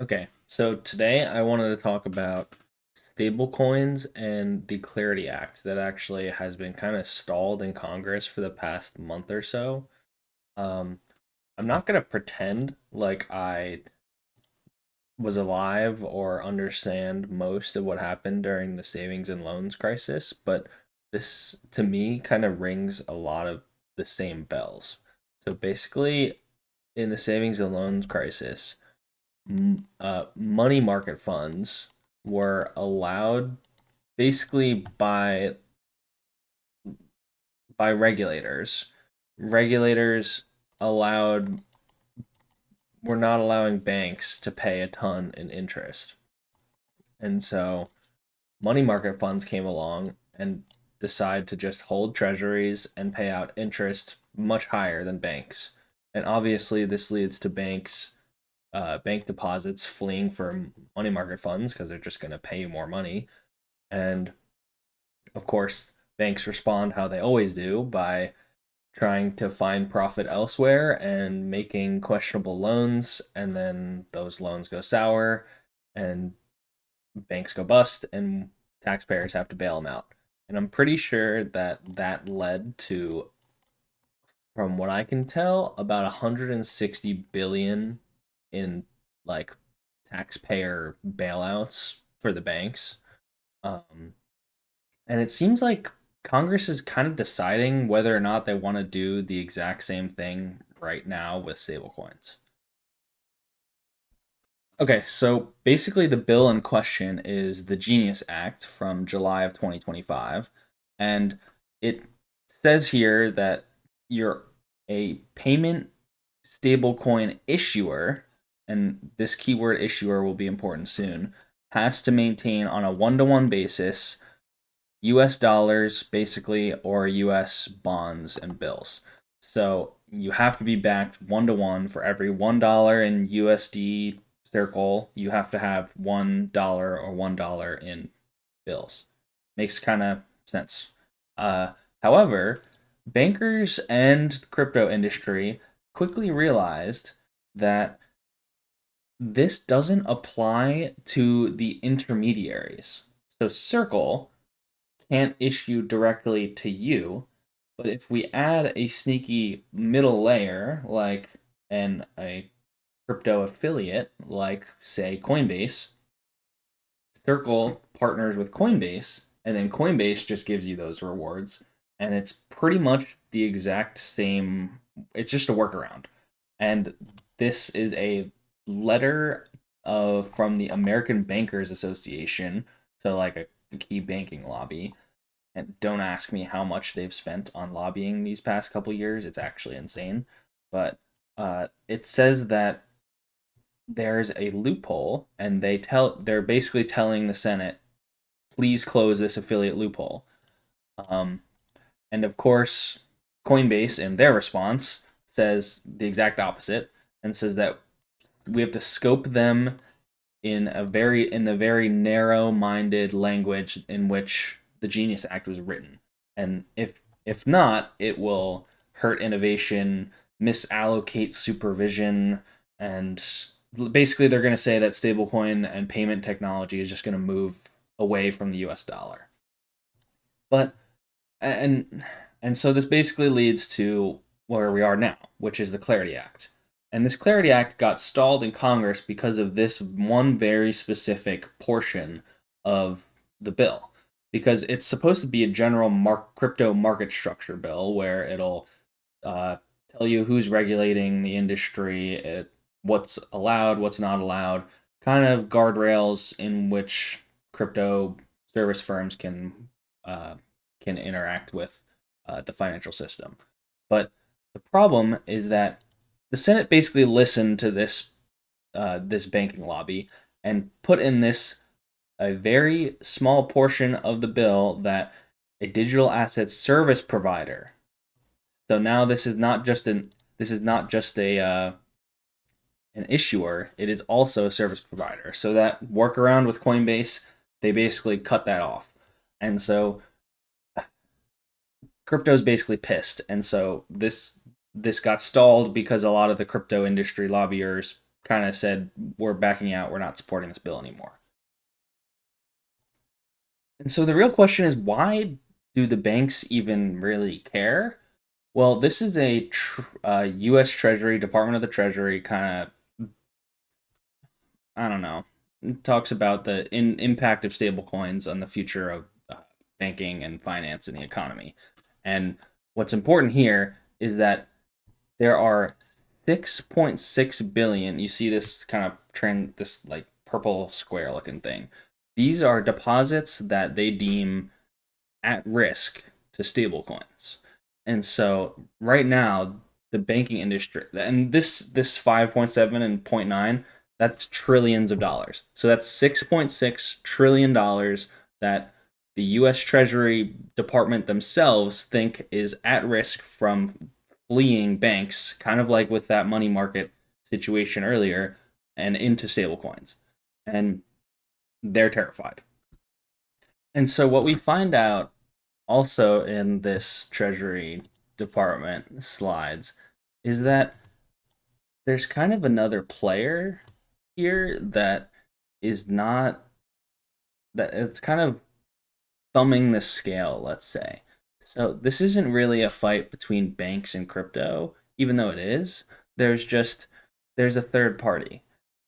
Okay, so today I wanted to talk about stablecoins and the Clarity Act that actually has been kind of stalled in Congress for the past month or so. Um, I'm not going to pretend like I was alive or understand most of what happened during the savings and loans crisis, but this to me kind of rings a lot of the same bells. So basically, in the savings and loans crisis, money market funds were allowed basically by regulators. Regulators allowed were not allowing banks to pay a ton in interest. And so money market funds came along and decide to just hold treasuries and pay out interest much higher than banks. And obviously this leads to bank deposits fleeing for money market funds because they're just going to pay you more money. And of course, banks respond how they always do by trying to find profit elsewhere and making questionable loans. And then those loans go sour and banks go bust and taxpayers have to bail them out. And I'm pretty sure that that led to, from what I can tell, about 160 billion in like taxpayer bailouts for the banks. Um, and it seems like Congress is kind of deciding whether or not they want to do the exact same thing right now with stablecoins. Okay, so basically, the bill in question is the Genius Act from July of 2025. And it says here that you're a payment stablecoin issuer, and this keyword issuer will be important soon, has to maintain on a one to one basis US dollars, basically, or US bonds and bills. So you have to be backed one to one for every $1 in USD circle. You have to have $1 or $1 in bills. Makes kind of sense. However, bankers and the crypto industry quickly realized that this doesn't apply to the intermediaries. So Circle can't issue directly to you, but if we add a sneaky middle layer like a crypto affiliate like say Coinbase, Circle partners with Coinbase and then Coinbase just gives you those rewards and it's pretty much the exact same, it's just a workaround. And this is a letter of from the American Bankers Association, so like a key banking lobby, and don't ask me how much they've spent on lobbying these past couple years. It's actually insane. But it says that there's a loophole, and they're basically telling the Senate, please close this affiliate loophole. Um, and of course, Coinbase, in their response, says the exact opposite and says that we have to scope them in the very narrow-minded language in which the Genius Act was written. And if not, it will hurt innovation, misallocate supervision, and basically they're going to say that stablecoin and payment technology is just going to move away from the US dollar. But and and so this basically leads to where we are now, which is the Clarity Act. And this Clarity Act got stalled in Congress because of this one very specific portion of the bill. Because it's supposed to be a general crypto market structure bill where it'll uh, tell you who's regulating the industry, what's allowed, what's not allowed, kind of guardrails in which crypto service firms uh, can interact with the financial system. But the problem is that the Senate basically listened to this banking lobby and put in this a very small portion of the bill that a digital asset service provider. So now this is not just a an issuer. It is also a service provider. So that workaround with Coinbase, they basically cut that off, and so crypto's basically pissed, and so this got stalled because a lot of the crypto industry lobbyers kind of said, we're backing out, we're not supporting this bill anymore. And so the real question is, why do the banks even really care? Well, this is a U.S. Treasury, Department of the Treasury kind of, I don't know, it talks about the impact of stablecoins on the future of banking and finance in the economy. And what's important here is that there are 6.6 billion. You see this kind of trend, this like purple square looking thing. These are deposits that they deem at risk to stablecoins. And so right now, the banking industry, and this 5.7 and zero point 0.9, that's trillions of dollars. So that's 6.6 trillion dollars that the US Treasury Department themselves think is at risk from fleeing banks, kind of like with that money market situation earlier, and into stablecoins. And they're terrified. And so what we find out also in this Treasury Department slides is that there's kind of another player here that is not, that it's kind of thumbing the scale, let's say. So this isn't really a fight between banks and crypto, even though it is. There's just there's a third party.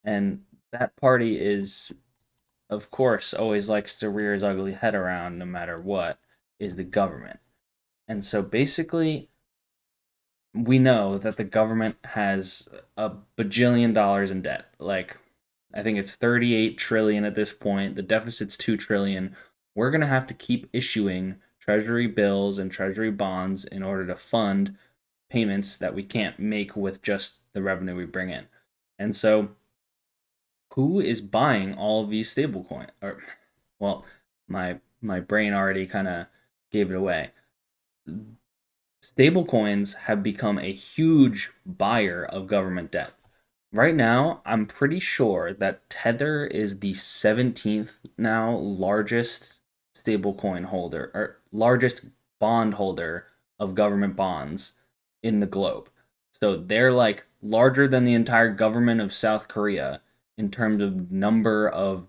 And that party is, of course, always likes to rear his ugly head around no matter what, is the government. And so basically, we know that the government has a bajillion dollars in debt. Like, I think it's 38 trillion at this point. The deficit's 2 trillion. We're going to have to keep issuing treasury bills and treasury bonds in order to fund payments that we can't make with just the revenue we bring in. And so who is buying all of these stablecoin? Or, well, my brain already kind of gave it away. Stablecoins have become a huge buyer of government debt. Right now, I'm pretty sure that Tether is the 17th now largest stablecoin holder, or largest bond holder of government bonds in the globe. So they're like larger than the entire government of South Korea in terms of number of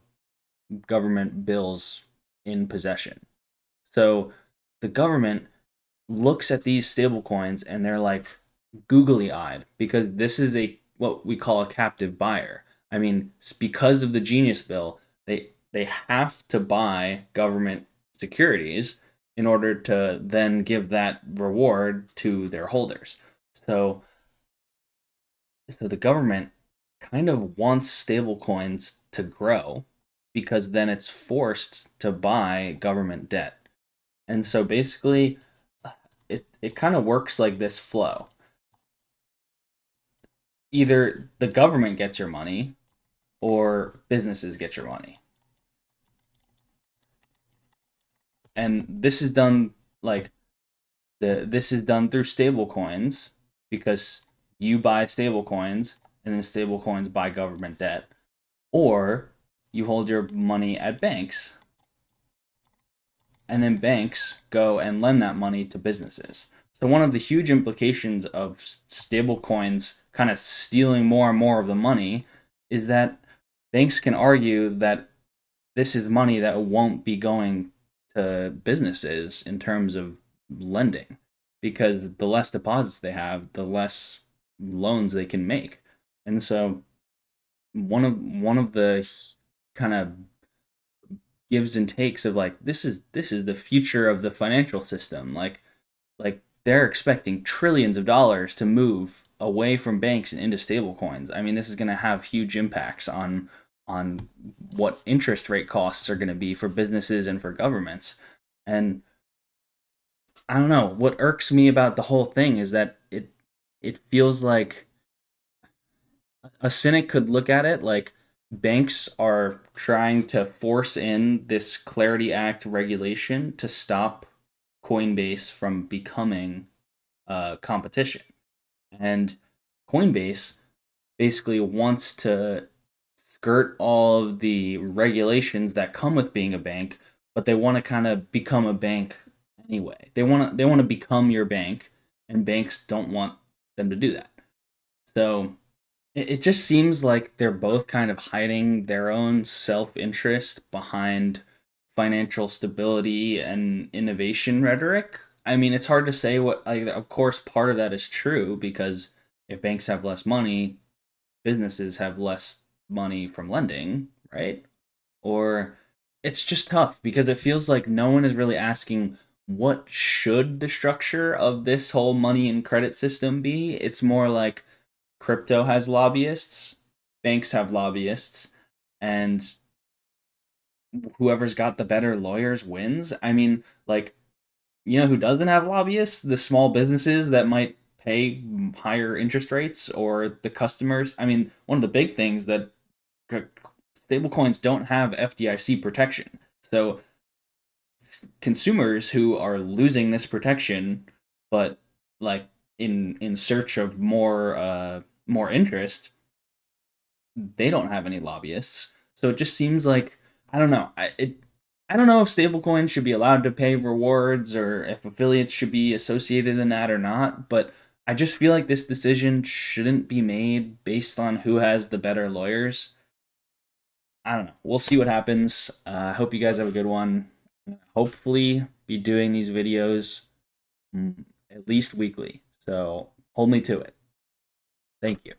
government bills in possession. So the government looks at these stablecoins and they're like googly eyed because this is a what we call a captive buyer. I mean, because of the Genius Bill, they have to buy government securities in order to then give that reward to their holders. So so the government kind of wants stablecoins to grow because then it's forced to buy government debt. And so basically it kind of works like this flow. Either the government gets your money or businesses get your money. And this is done like this is done through stable coins because you buy stable coins and then stable coins buy government debt, or you hold your money at banks and then banks go and lend that money to businesses. So one of the huge implications of stable coins kind of stealing more and more of the money is that banks can argue that this is money that won't be going to businesses in terms of lending because the less deposits they have, the less loans they can make. And so one of the kind of gives and takes of like this is the future of the financial system. Like they're expecting trillions of dollars to move away from banks and into stablecoins. I mean, this is going to have huge impacts on what interest rate costs are going to be for businesses and for governments. And I don't know, what irks me about the whole thing is that it feels like a cynic could look at it like banks are trying to force in this Clarity Act regulation to stop Coinbase from becoming competition. And Coinbase basically wants to skirt all of the regulations that come with being a bank, but they want to kind of become a bank anyway. They want to become your bank, and banks don't want them to do that. So It just seems like they're both kind of hiding their own self interest behind financial stability and innovation rhetoric. I mean, it's hard to say what, like, of course, part of that is true because if banks have less money, businesses have less money from lending, right? Or it's just tough because it feels like no one is really asking what should the structure of this whole money and credit system be. It's more like crypto has lobbyists, banks have lobbyists, and whoever's got the better lawyers wins. I mean, like, you know who doesn't have lobbyists? The small businesses that might pay higher interest rates, or the customers. I mean, one of the big things that stablecoins don't have FDIC protection. So consumers who are losing this protection, but like in search of more interest, they don't have any lobbyists. So it just seems like I don't know. I don't know if stablecoins should be allowed to pay rewards or if affiliates should be associated in that or not. But I just feel like this decision shouldn't be made based on who has the better lawyers. I don't know. We'll see what happens. I hope you guys have a good one. Hopefully, be doing these videos at least weekly. So hold me to it. Thank you.